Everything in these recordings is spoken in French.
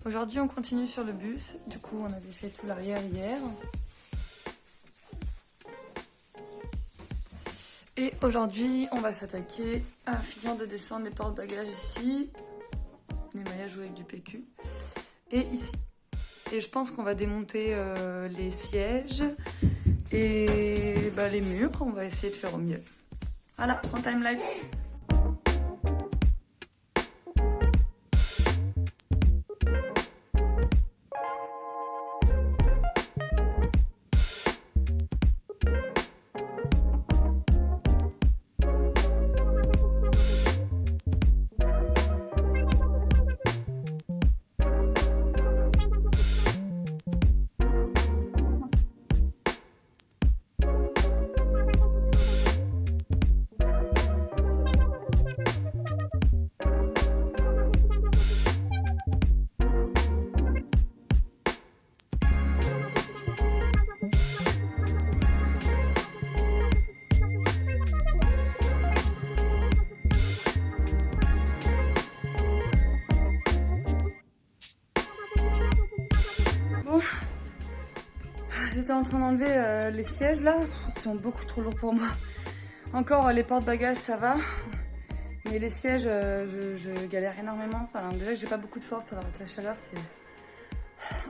Aujourd'hui, on continue sur le bus. Du coup, on avait fait tout l'arrière hier. Et aujourd'hui, on va s'attaquer à finir de descendre les porte-bagages ici. Nemaya joue avec du PQ. Et ici. Et je pense qu'on va démonter les sièges et les murs. On va essayer de faire au mieux. Voilà, en time-lapse. Bon, j'étais en train d'enlever les sièges là, ils sont beaucoup trop lourds pour moi. Encore les porte-bagages ça va, mais les sièges je galère énormément. Enfin déjà que j'ai pas beaucoup de force, alors avec la chaleur c'est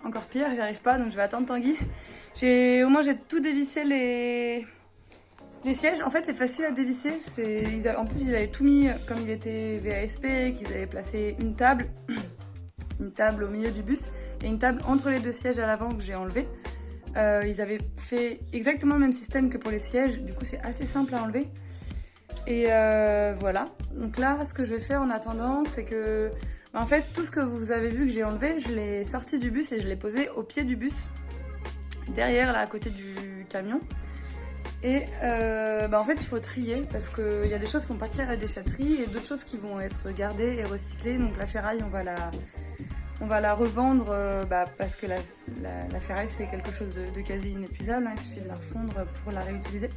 encore pire, j'y arrive pas donc je vais attendre Tanguy. Au moins j'ai tout dévissé les sièges. En fait c'est facile à dévisser, en plus ils avaient tout mis comme il était VASP, qu'ils avaient placé une table au milieu du bus et une table entre les deux sièges à l'avant que j'ai enlevé. Ils avaient fait exactement le même système que pour les sièges, du coup c'est assez simple à enlever. Et voilà, donc là ce que je vais faire en attendant c'est que en fait tout ce que vous avez vu que j'ai enlevé, je l'ai sorti du bus et je l'ai posé au pied du bus, derrière là à côté du camion. Et en fait il faut trier parce qu'il y a des choses qui vont partir à la déchetterie et d'autres choses qui vont être gardées et recyclées. Donc la ferraille on va la revendre parce que la ferraille c'est quelque chose de quasi inépuisable, hein, il suffit de la refondre pour la réutiliser.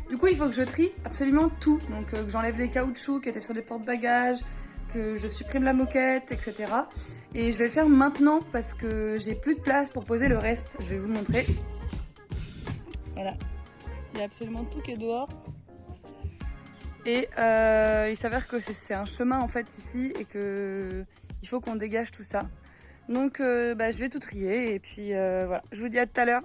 Du coup il faut que je trie absolument tout, donc que j'enlève les caoutchoucs qui étaient sur les porte-bagages, que je supprime la moquette, etc. Et je vais le faire maintenant parce que j'ai plus de place pour poser le reste, je vais vous le montrer. Voilà, il y a absolument tout qui est dehors. Et il s'avère que c'est un chemin en fait ici et que il faut qu'on dégage tout ça. Donc je vais tout trier et puis voilà, je vous dis à tout à l'heure.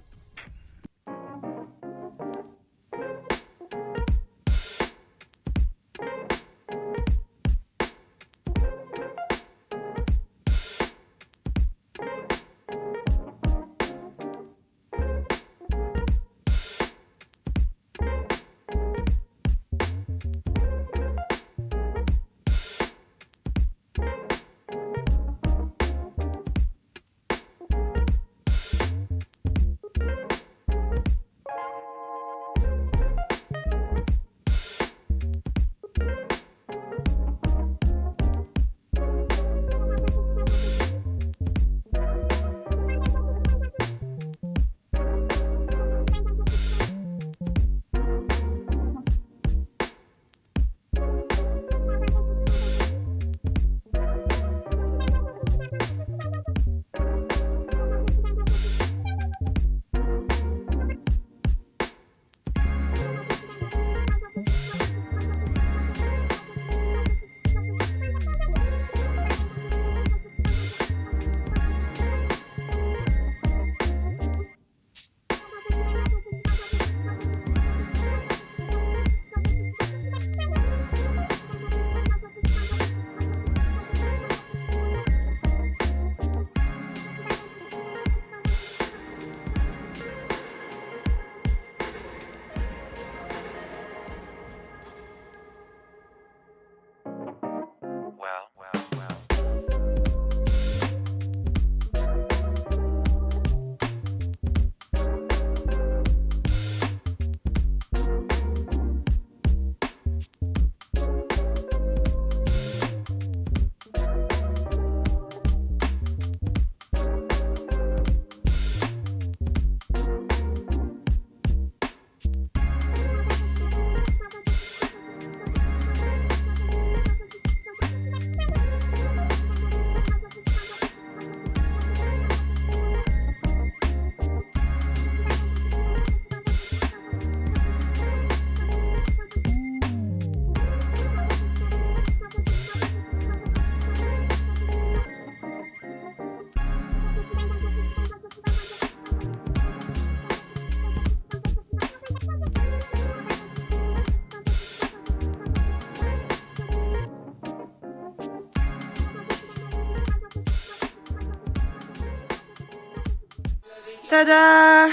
Tada!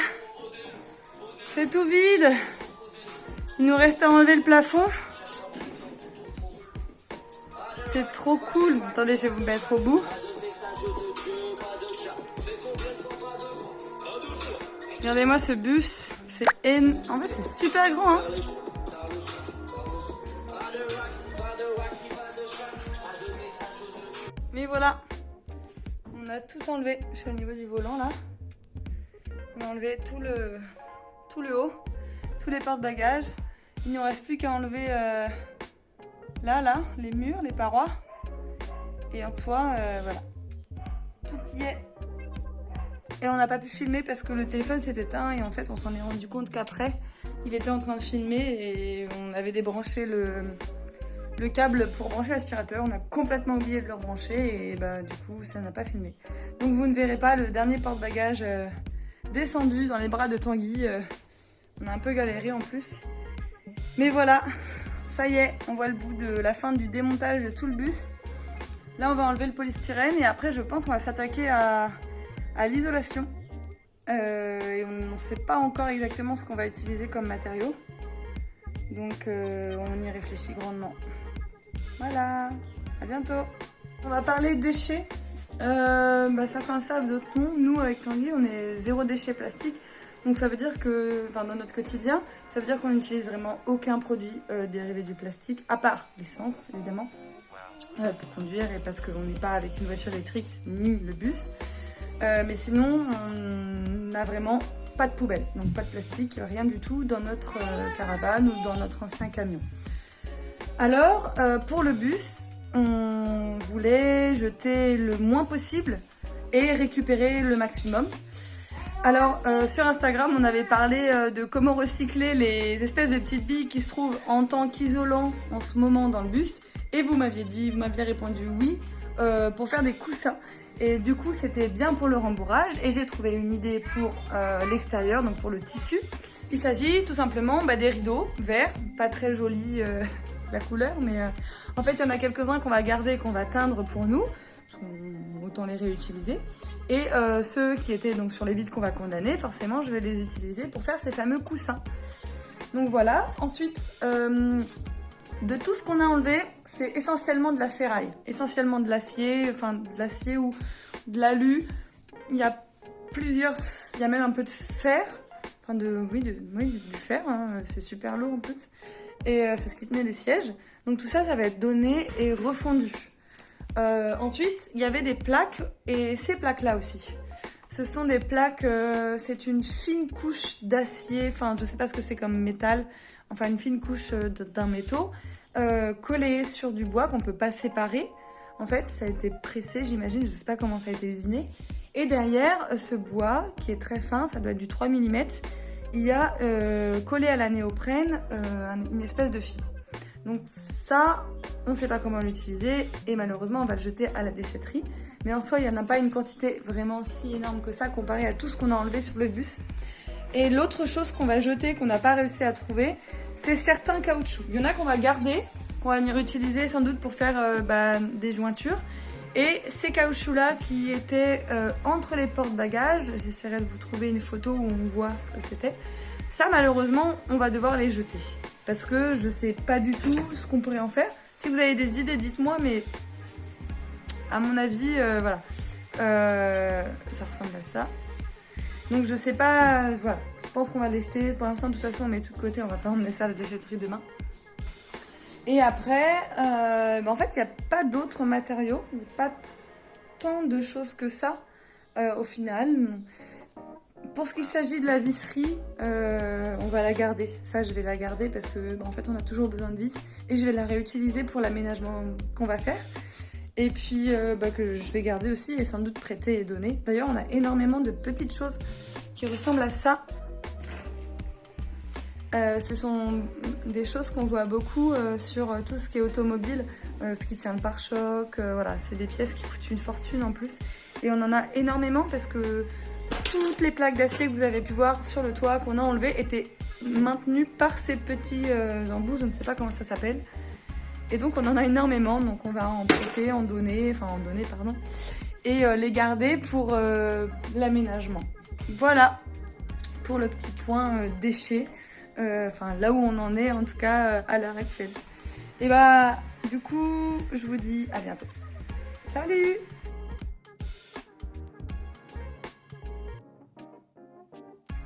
C'est tout vide. Il nous reste à enlever le plafond. C'est trop cool. Attendez, je vais vous mettre au bout. Regardez-moi ce bus. En fait, c'est super grand. Hein. Mais voilà. On a tout enlevé. Je suis au niveau du volant là. On a enlevé tout le haut, tous les porte-bagages. Il ne nous reste plus qu'à enlever là, les murs, les parois. Et en soi, voilà. Tout y est. Et on n'a pas pu filmer parce que le téléphone s'est éteint. Et en fait, on s'en est rendu compte qu'après, il était en train de filmer. Et on avait débranché le câble pour brancher l'aspirateur. On a complètement oublié de le rebrancher. Et bah, du coup, ça n'a pas filmé. Donc vous ne verrez pas le dernier porte-bagages descendu dans les bras de Tanguy. On a un peu galéré en plus. Mais voilà, ça y est, on voit le bout de la fin du démontage de tout le bus. Là, on va enlever le polystyrène et après, je pense qu'on va s'attaquer à l'isolation. Et on ne sait pas encore exactement ce qu'on va utiliser comme matériau. Donc, on y réfléchit grandement. Voilà, à bientôt. On va parler déchets. Certains savent, d'autres non. Nous, avec Tanguy, on est zéro déchet plastique. Donc ça veut dire que, dans notre quotidien, ça veut dire qu'on n'utilise vraiment aucun produit dérivé du plastique, à part l'essence, évidemment, pour conduire et parce qu'on n'est pas avec une voiture électrique ni le bus. Mais sinon, on n'a vraiment pas de poubelle, donc pas de plastique, rien du tout dans notre caravane ou dans notre ancien camion. Alors, pour le bus, on voulait jeter le moins possible et récupérer le maximum. Alors, sur Instagram, on avait parlé de comment recycler les espèces de petites billes qui se trouvent en tant qu'isolant en ce moment dans le bus. Et vous m'aviez répondu oui, pour faire des coussins. Et du coup, c'était bien pour le rembourrage. Et j'ai trouvé une idée pour l'extérieur, donc pour le tissu. Il s'agit tout simplement des rideaux verts, pas très jolis la couleur, mais en fait, il y en a quelques-uns qu'on va garder, qu'on va teindre pour nous. Autant les réutiliser. Et ceux qui étaient donc sur les vides qu'on va condamner, forcément, je vais les utiliser pour faire ces fameux coussins. Donc voilà. Ensuite, de tout ce qu'on a enlevé, c'est essentiellement de la ferraille, essentiellement de l'acier, ou de l'alu. Il y a même un peu de fer, du fer. Hein, c'est super lourd en plus. Et c'est ce qui tenait les sièges. Donc tout ça, ça va être donné et refondu. Ensuite, il y avait des plaques, et ces plaques-là aussi. Ce sont des plaques, c'est une fine couche d'acier, je sais pas ce que c'est comme métal, une fine couche d'un métaux, collée sur du bois qu'on peut pas séparer. En fait, ça a été pressé, j'imagine, je sais pas comment ça a été usiné. Et derrière, ce bois, qui est très fin, ça doit être du 3 mm, il y a collé à la néoprène une espèce de fibre. Donc ça, on ne sait pas comment l'utiliser et malheureusement on va le jeter à la déchetterie. Mais en soi, il n'y en a pas une quantité vraiment si énorme que ça comparé à tout ce qu'on a enlevé sur le bus. Et l'autre chose qu'on va jeter, qu'on n'a pas réussi à trouver, c'est certains caoutchoucs. Il y en a qu'on va garder, qu'on va réutiliser sans doute pour faire des jointures. Et ces caoutchoucs-là qui étaient entre les porte-bagages, j'essaierai de vous trouver une photo où on voit ce que c'était. Ça, malheureusement, on va devoir les jeter. Parce que je sais pas du tout ce qu'on pourrait en faire. Si vous avez des idées, dites-moi, mais à mon avis, voilà. Ça ressemble à ça. Donc je sais pas, voilà. Je pense qu'on va les jeter. Pour l'instant, de toute façon, on met tout de côté. On va pas emmener ça à la déchetterie demain. Et après, en fait, il n'y a pas d'autres matériaux. Pas tant de choses que ça, au final. Pour ce qui s'agit de la visserie, on va la garder. Ça, je vais la garder parce que, en fait, on a toujours besoin de vis. Et je vais la réutiliser pour l'aménagement qu'on va faire. Et puis, que je vais garder aussi et sans doute prêter et donner. D'ailleurs, on a énormément de petites choses qui ressemblent à ça. Ce sont des choses qu'on voit beaucoup sur tout ce qui est automobile, ce qui tient le pare-choc. Voilà, c'est des pièces qui coûtent une fortune en plus. Et on en a énormément parce que toutes les plaques d'acier que vous avez pu voir sur le toit qu'on a enlevé étaient maintenues par ces petits embouts, je ne sais pas comment ça s'appelle. Et donc on en a énormément, donc on va en prêter, en donner, et les garder pour l'aménagement. Voilà pour le petit point déchets. Enfin, là où on en est, en tout cas, à l'heure actuelle. Et bah, du coup, je vous dis à bientôt. Salut!